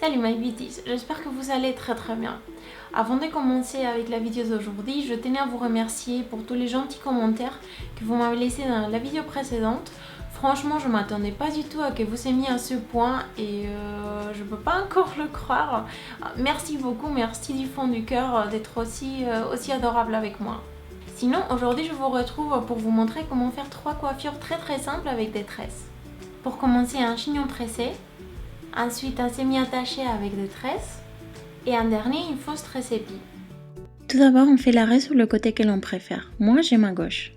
Salut my beauties, j'espère que vous allez très bien. Avant de commencer avec la vidéo d'aujourd'hui, je tenais à vous remercier pour tous les gentils commentaires que vous m'avez laissés dans la vidéo précédente. Franchement, je m'attendais pas du tout à que vous ayez mis à ce point et je peux pas encore le croire. Merci beaucoup, merci du fond du cœur d'être aussi adorable avec moi. Sinon, aujourd'hui je vous retrouve pour vous montrer comment faire 3 coiffures très simples avec des tresses. Pour commencer, un chignon tressé. Ensuite, un semi-attaché avec des tresses. Et un dernier, une fausse tresse épi. Tout d'abord, on fait l'arrêt sur le côté que l'on préfère. Moi, j'aime à gauche.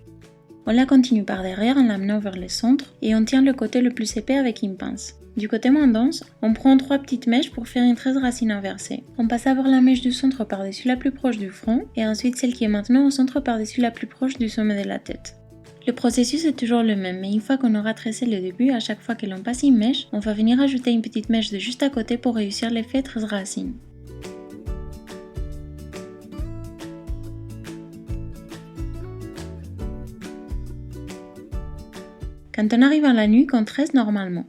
On la continue par derrière en l'amenant vers le centre et on tient le côté le plus épais avec une pince. Du côté moins dense, on prend 3 petites mèches pour faire une tresse racine inversée. On passe d'abord la mèche du centre par-dessus la plus proche du front et ensuite celle qui est maintenant au centre par-dessus la plus proche du sommet de la tête. Le processus est toujours le même, mais une fois qu'on aura tressé le début, à chaque fois que l'on passe une mèche, on va venir ajouter une petite mèche de juste à côté pour réussir l'effet tresse racine. Quand on arrive à la nuque, on tresse normalement.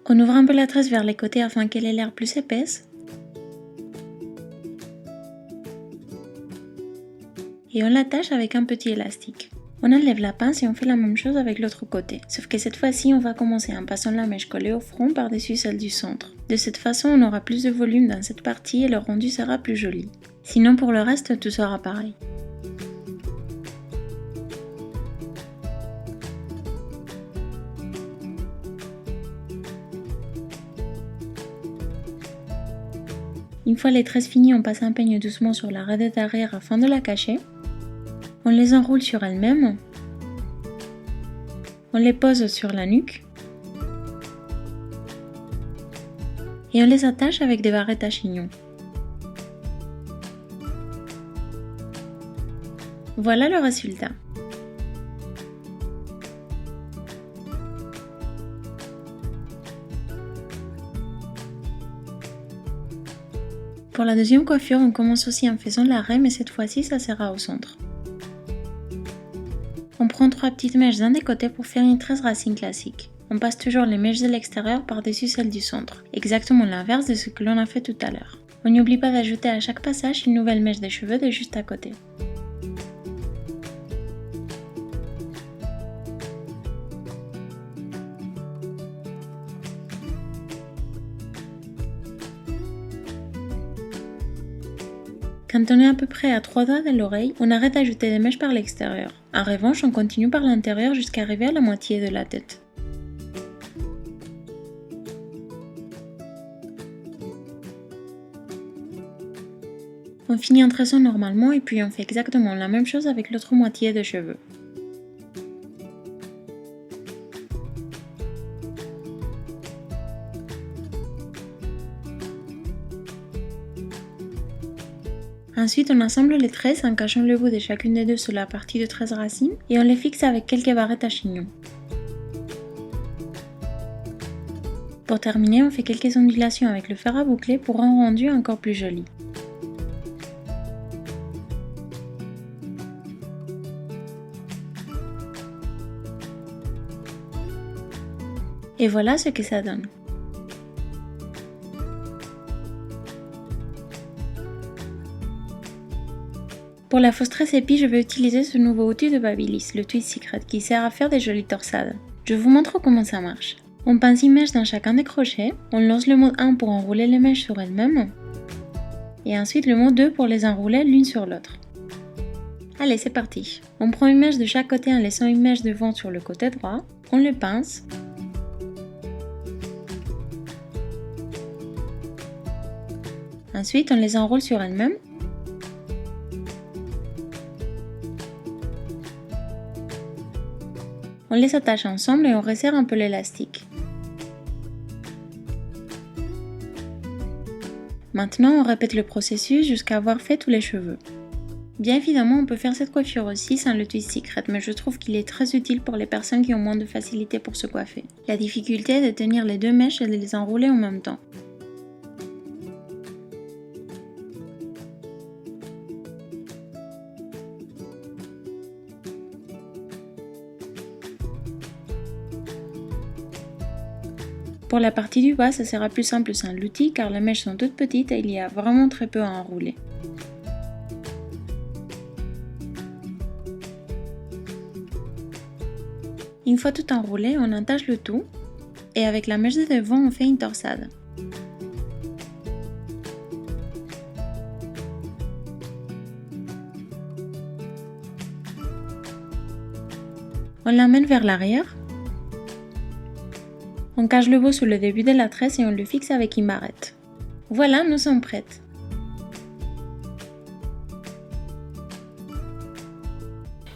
On ouvre un peu la tresse vers les côtés afin qu'elle ait l'air plus épaisse. Et on l'attache avec un petit élastique. On enlève la pince et on fait la même chose avec l'autre côté. Sauf que cette fois-ci, on va commencer en passant la mèche collée au front par-dessus celle du centre. De cette façon, on aura plus de volume dans cette partie et le rendu sera plus joli. Sinon, pour le reste, tout sera pareil. Une fois les tresses finies, on passe un peigne doucement sur la raideur arrière afin de la cacher. On les enroule sur elles-mêmes. On les pose sur la nuque. Et on les attache avec des barrettes à chignon. Voilà le résultat. Pour la deuxième coiffure, on commence aussi en faisant l'arrêt, mais cette fois-ci, ça sera au centre. On prend 3 petites mèches d'un des côtés pour faire une tresse racine classique. On passe toujours les mèches de l'extérieur par-dessus celles du centre, exactement l'inverse de ce que l'on a fait tout à l'heure. On n'oublie pas d'ajouter à chaque passage une nouvelle mèche de cheveux de juste à côté. Quand on est à peu près à 3 doigts de l'oreille, on arrête d'ajouter des mèches par l'extérieur. En revanche, on continue par l'intérieur jusqu'à arriver à la moitié de la tête. On finit en tressant normalement et puis on fait exactement la même chose avec l'autre moitié de cheveux. Ensuite, on assemble les tresses en cachant le bout de chacune des deux sur la partie de tresse racine et on les fixe avec quelques barrettes à chignon. Pour terminer, on fait quelques ondulations avec le fer à boucler pour un rendu encore plus joli. Et voilà ce que ça donne. Pour la fausse tresse épi, je vais utiliser ce nouveau outil de Babyliss, le Twist Secret, qui sert à faire des jolies torsades. Je vous montre comment ça marche. On pince une mèche dans chacun des crochets, on lance le mode 1 pour enrouler les mèches sur elles-mêmes, et ensuite le mode 2 pour les enrouler l'une sur l'autre. Allez, c'est parti. On prend une mèche de chaque côté en laissant une mèche devant sur le côté droit, on le pince, ensuite on les enroule sur elles-mêmes, on les attache ensemble et on resserre un peu l'élastique. Maintenant, on répète le processus jusqu'à avoir fait tous les cheveux. Bien évidemment, on peut faire cette coiffure aussi sans le Twist Secret, mais je trouve qu'il est très utile pour les personnes qui ont moins de facilité pour se coiffer. La difficulté est de tenir les deux mèches et de les enrouler en même temps. Pour la partie du bas, ça sera plus simple sans l'outil car les mèches sont toutes petites et il y a vraiment très peu à enrouler. Une fois tout enroulé, on attache le tout et avec la mèche de devant, on fait une torsade. On l'amène vers l'arrière. On cache le bout sur le début de la tresse et on le fixe avec une barrette. Voilà, nous sommes prêtes.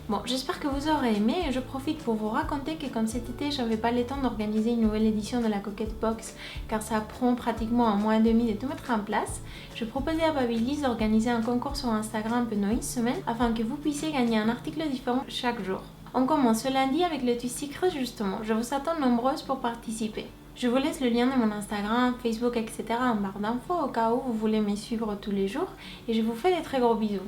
Bon, j'espère que vous aurez aimé et je profite pour vous raconter que comme cet été, j'avais pas le temps d'organiser une nouvelle édition de la Coquette Box car ça prend pratiquement un mois et demi de tout mettre en place. Je proposais à Babyliss d'organiser un concours sur Instagram pendant une semaine afin que vous puissiez gagner un article différent chaque jour. On commence ce lundi avec le twist secret justement. Je vous attends nombreuses pour participer. Je vous laisse le lien de mon Instagram, Facebook, etc. en barre d'infos au cas où vous voulez me suivre tous les jours et je vous fais des très gros bisous.